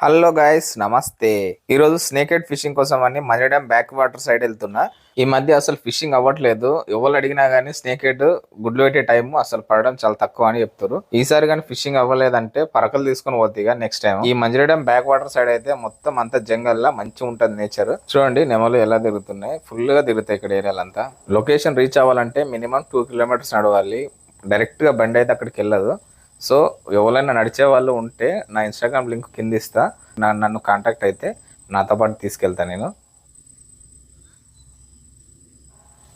Hello guys, నమస్తే. ఈరోజు snake head fishing కోసం అని money dam back water side వెళ్తున్నా. ఈ మధ్య అసలు ఫిషింగ్ అవ్వట్లేదు. ఎవరు అడిగినా గానీ స్నేక్ హెడ్ గుడ్లు పెట్టే టైం అసలు పడడం చాలా తక్కువ అని చెప్తారు. ఈసారి కానీ ఫిషింగ్ అవ్వలేదంటే పరకలు తీసుకుని పోతే నెక్స్ట్ టైం. ఈ మంజరి డ్యామ్ బ్యాక్ వాటర్ సైడ్ అయితే మొత్తం అంతా జంగల్ మంచిగా ఉంటది నేచర్. చూడండి నెమలు ఎలా తిరుగుతున్నాయి, ఫుల్ గా తిరుగుతాయి ఇక్కడ ఏరియాలంతా. లొకేషన్ రీచ్ అవ్వాలంటే మినిమం 2 కిలోమీటర్స్ నడవాలి. డైరెక్ట్ గా బండి అయితే అక్కడికి వెళ్ళదు. సో ఎవరైనా నడిచే వాళ్ళు ఉంటే నా ఇన్స్టాగ్రామ్ లింక్ కింద ఇస్తా, నన్ను కాంటాక్ట్ అయితే నాతో పాటు తీసుకెళ్తాను నేను.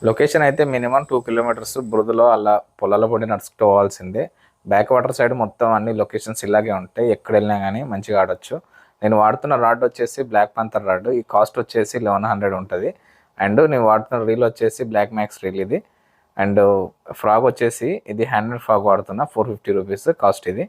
లొకేషన్ అయితే మినిమం 2 కిలోమీటర్స్ బురదలో అలా పొలాల పొడి నడుచుకుంటూ పోవాల్సిందే. బ్యాక్ వాటర్ సైడ్ మొత్తం అన్ని లొకేషన్స్ ఇలాగే ఉంటాయి. ఎక్కడ వెళ్ళినా కానీ మంచిగా ఆడొచ్చు. నేను వాడుతున్న రాడ్ వచ్చేసి బ్లాక్ పాంథర్ రాడ్. ఈ కాస్ట్ వచ్చేసి 1100 ఉంటుంది. అండ్ నేను వాడుతున్న రీల్ వచ్చేసి బ్లాక్ మ్యాక్స్ రీల్ ఇది. అండ్ ఫ్రాగ్ వచ్చేసి ఇది హ్యాండ్మేడ్ ఫ్రాగ్ వాడుతున్నా, 450 రూపీస్ కాస్ట్ ఇది.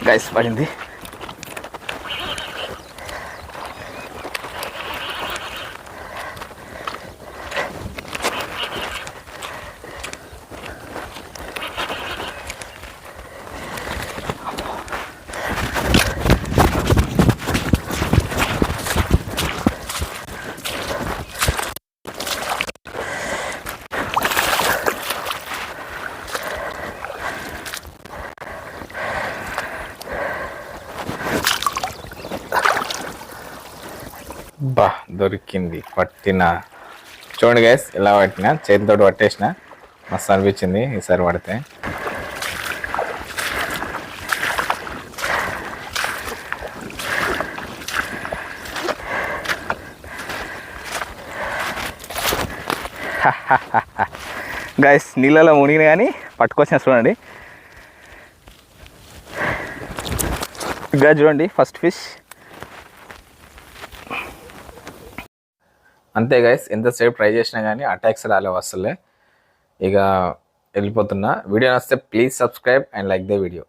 గైస్ పడింది. బా దొరికింది, పట్టిన. చూడండి గైస్ ఎలా పట్టినా, చేతితో పట్టేసిన. మస్తు అనిపించింది ఈసారి పడితే. గైస్ నీళ్ళలో మునిగిన కానీ పట్టుకొచ్చిన. చూడండి ఇంకా చూడండి ఫస్ట్ ఫిష్. అంతే గైస్, ఎంతసేపు ట్రై చేసినా కానీ అటాక్స్ రాలేవు అసలే. ఇక వెళ్ళిపోతున్నా. వీడియో నచ్చితే please subscribe and like the video.